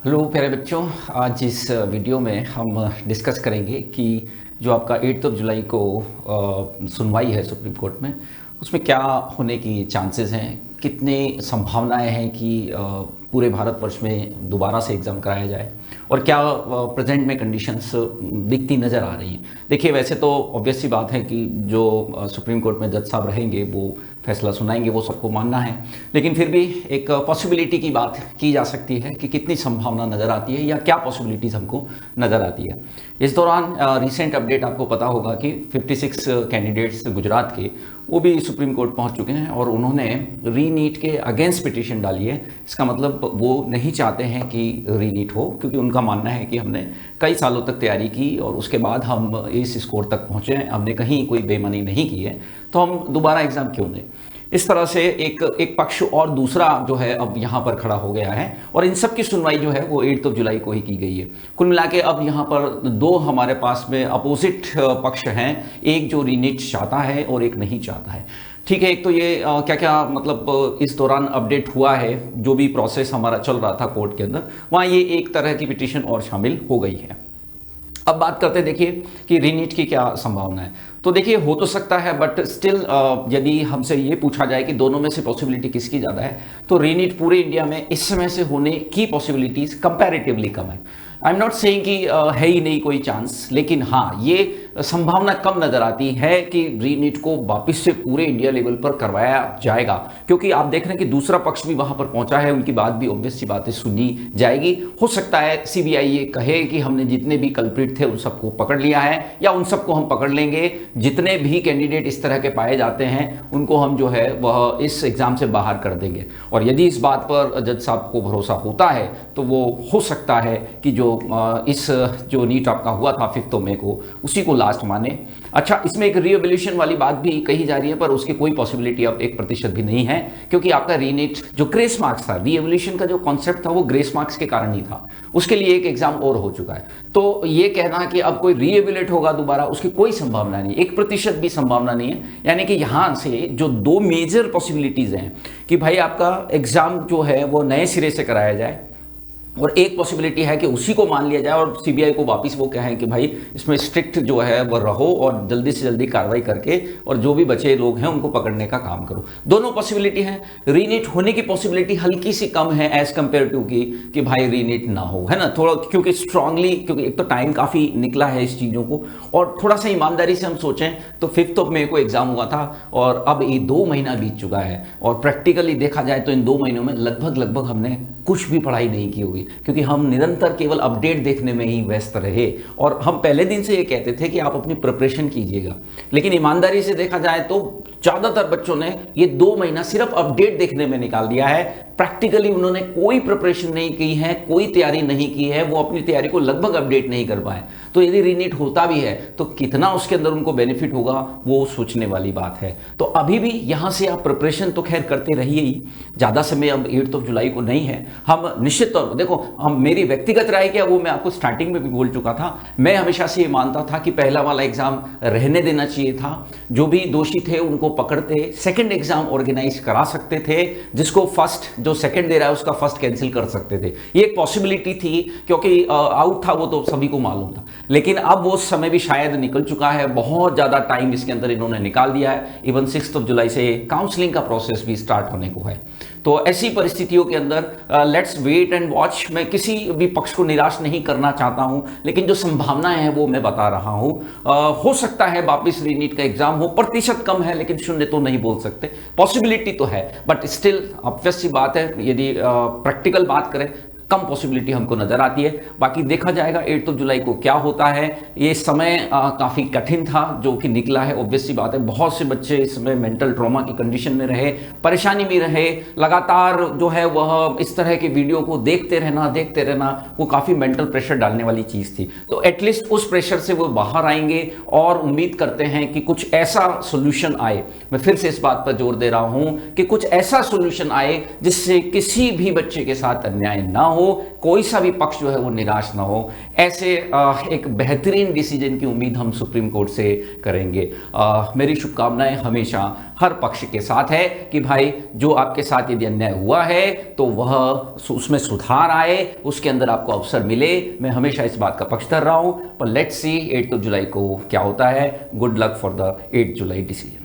Hello प्यारे बच्चों। आज इस वीडियो में हम डिस्कस करेंगे कि जो आपका 8 जुलाई को सुनवाई है सुप्रीम कोर्ट में, उसमें क्या होने की चांसेस हैं, कितने संभावनाएं हैं कि पूरे भारतवर्ष में दोबारा से एग्ज़ाम कराया जाए और क्या प्रेजेंट में कंडीशंस दिखती नज़र आ रही हैं। देखिए, वैसे तो ऑब्वियस सी बात है कि जो सुप्रीम कोर्ट में जज साहब रहेंगे वो फैसला सुनाएंगे, वो सबको मानना है, लेकिन फिर भी एक पॉसिबिलिटी की बात की जा सकती है कि कितनी संभावना नज़र आती है या क्या पॉसिबिलिटीज़ हमको नज़र आती है। इस दौरान रिसेंट अपडेट आपको पता होगा कि 56 कैंडिडेट्स गुजरात के वो भी सुप्रीम कोर्ट पहुंच चुके हैं और उन्होंने रीनीट के अगेंस्ट पिटीशन डाली है। इसका मतलब वो नहीं चाहते हैं कि रीनीट हो, क्योंकि उनका मानना है कि हमने कई सालों तक तैयारी की और उसके बाद हम इस स्कोर तक पहुँचे हैं, हमने कहीं कोई बेईमानी नहीं की है, तो हम दोबारा एग्ज़ाम क्यों दें। इस तरह से एक पक्ष और दूसरा जो है अब यहाँ पर खड़ा हो गया है और इन सब की सुनवाई जो है वो 8 जुलाई को ही की गई है। कुल मिला के अब यहाँ पर दो हमारे पास में अपोजिट पक्ष हैं, एक जो रीनीट चाहता है और एक नहीं चाहता है। ठीक है, एक तो ये क्या क्या मतलब इस दौरान अपडेट हुआ है, जो भी प्रोसेस हमारा चल रहा था कोर्ट के अंदर, वहाँ ये एक तरह की पिटीशन और शामिल हो गई है। अब बात करते हैं, देखिए कि रीनीट की क्या संभावना है। तो देखिए, हो तो सकता है, बट स्टिल यदि हमसे ये पूछा जाए कि दोनों में से पॉसिबिलिटी किसकी ज़्यादा है, तो रीनीट पूरे इंडिया में इस समय से होने की पॉसिबिलिटीज़ कंपैरेटिवली कम है। आई एम नॉट सेइंग कि है ही नहीं कोई चांस, लेकिन हाँ, ये संभावना कम नज़र आती है कि रीनीट को वापस से पूरे इंडिया लेवल पर करवाया जाएगा, क्योंकि आप देख रहे हैं कि दूसरा पक्ष भी वहाँ पर पहुँचा है, उनकी बात भी ऑब्वियस सी बातें सुनी जाएगी। हो सकता है सीबीआई ये कहे कि हमने जितने भी कल्प्रिट थे उन सबको पकड़ लिया है, या उन सबको हम पकड़ लेंगे, जितने भी कैंडिडेट इस तरह के पाए जाते हैं उनको हम जो है वह इस एग्ज़ाम से बाहर कर देंगे। और यदि इस बात पर जज साहब को भरोसा होता है तो वो हो सकता है कि जो नीट आपका हुआ था 5 मई को, उसी को लास्ट माने। अच्छा, इसमें एक रीएवल्यूशन वाली बात भी कही जा रही है, पर उसकी कोई पॉसिबिलिटी अब 1% भी नहीं है, क्योंकि आपका रीनीट जो ग्रेस मार्क्स था, रीएवल्यूशन का जो कॉन्सेप्ट था वो ग्रेस मार्क्स के कारण ही था, उसके लिए एक एग्जाम और हो चुका है। तो ये कहना कि अब कोई रीएवल्यूट होगा दोबारा, उसकी कोई संभावना नहीं, 1% भी संभावना नहीं है। यानी कि यहां से जो दो मेजर पॉसिबिलिटीज हैं कि भाई आपका एग्जाम जो है वो नए सिरे से कराया जाए, और एक पॉसिबिलिटी है कि उसी को मान लिया जाए और सीबीआई को वापस वो कहें कि भाई इसमें स्ट्रिक्ट जो है वो रहो और जल्दी से जल्दी कार्रवाई करके और जो भी बचे लोग हैं उनको पकड़ने का काम करो। दोनों पॉसिबिलिटी हैं। रीनीट होने की पॉसिबिलिटी हल्की सी कम है एज कंपेयर टू कि भाई रीनीट ना हो, है ना, थोड़ा, क्योंकि स्ट्रांगली, क्योंकि एक तो टाइम काफ़ी निकला है इस चीज़ों को, और थोड़ा सा ईमानदारी से हम सोचें तो 5 मई को एग्जाम हुआ था और अब ये 2 महीना बीत चुका है, और प्रैक्टिकली देखा जाए तो इन 2 महीनों में लगभग हमने कुछ भी पढ़ाई नहीं की होगी, क्योंकि हम निरंतर केवल अपडेट देखने में ही व्यस्त रहे। और हम पहले दिन से ये कहते थे कि आप अपनी प्रिपरेशन कीजिएगा, लेकिन ईमानदारी से देखा जाए तो ज़्यादातर बच्चों ने ये 2 महीना सिर्फ अपडेट देखने में निकाल दिया है। प्रैक्टिकली उन्होंने कोई प्रिपरेशन नहीं की है, कोई तैयारी नहीं की है, वो अपनी तैयारी को लगभग अपडेट नहीं कर पाए। तो यदि रीनीट होता भी है तो कितना उसके अंदर उनको बेनिफिट होगा वो सोचने वाली बात है। तो अभी भी यहाँ से आप प्रिपरेशन तो खैर करते रहिए ही, ज़्यादा समय अब 8 जुलाई को नहीं है। हम निश्चित तौर पर, देखो, हम, मेरी व्यक्तिगत राय क्या, वो मैं आपको स्टार्टिंग में भी बोल चुका था, मैं हमेशा से ये मानता था कि पहला वाला एग्जाम रहने देना चाहिए था, जो भी दोषी थे उनको पकड़ते, सेकेंड एग्जाम ऑर्गेनाइज करा सकते थे, जिसको फर्स्ट, जो सेकंड दे रहा है उसका फर्स्ट कैंसिल कर सकते थे। ये एक पॉसिबिलिटी थी, क्योंकि आउट था वो तो सभी को मालूम था, लेकिन अब वो समय भी शायद निकल चुका है। बहुत ज़्यादा टाइम इसके अंदर इन्होंने निकाल दिया है। इवन 6 जुलाई से काउंसलिंग का प्रोसेस भी स्टार्ट होने को है। तो ऐसी परिस्थितियों के अंदर लेट्स वेट एंड वॉच। मैं किसी भी पक्ष को निराश नहीं करना चाहता हूं, लेकिन जो संभावनाएं हैं वो मैं बता रहा हूं। हो सकता है वापिस रीनीट का एग्जाम हो, प्रतिशत कम है, लेकिन शून्य तो नहीं बोल सकते, पॉसिबिलिटी तो है, बट स्टिल ऑब्वियस सी बात है, यदि प्रैक्टिकल बात करें कम पॉसिबिलिटी हमको नजर आती है। बाकी देखा जाएगा 8 जुलाई को क्या होता है। ये समय काफ़ी कठिन था जो कि निकला है, ऑब्वियस सी बात है। बहुत से बच्चे इस समय मेंटल ट्रॉमा की कंडीशन में रहे, परेशानी में रहे, लगातार जो है वह इस तरह के वीडियो को देखते रहना वो काफ़ी मेंटल प्रेशर डालने वाली चीज़ थी। तो एटलीस्ट उस प्रेशर से वो बाहर आएंगे और उम्मीद करते हैं कि कुछ ऐसा सोल्यूशन आए। मैं फिर से इस बात पर जोर दे रहा हूँ कि कुछ ऐसा सोल्यूशन आए जिससे किसी भी बच्चे के साथ अन्याय ना हो, हो, कोई सा भी पक्ष जो है वो निराश ना हो, ऐसे एक बेहतरीन डिसीजन की उम्मीद हम सुप्रीम कोर्ट से करेंगे। मेरी शुभकामनाएं हमेशा हर पक्ष के साथ है कि भाई जो आपके साथ यदि अन्याय हुआ है तो वह उसमें सुधार आए, उसके अंदर आपको अवसर मिले। मैं हमेशा इस बात का पक्षधर रहा हूं, पर लेट्स सी 8 जुलाई को क्या होता है। Good luck for the 8 July decision.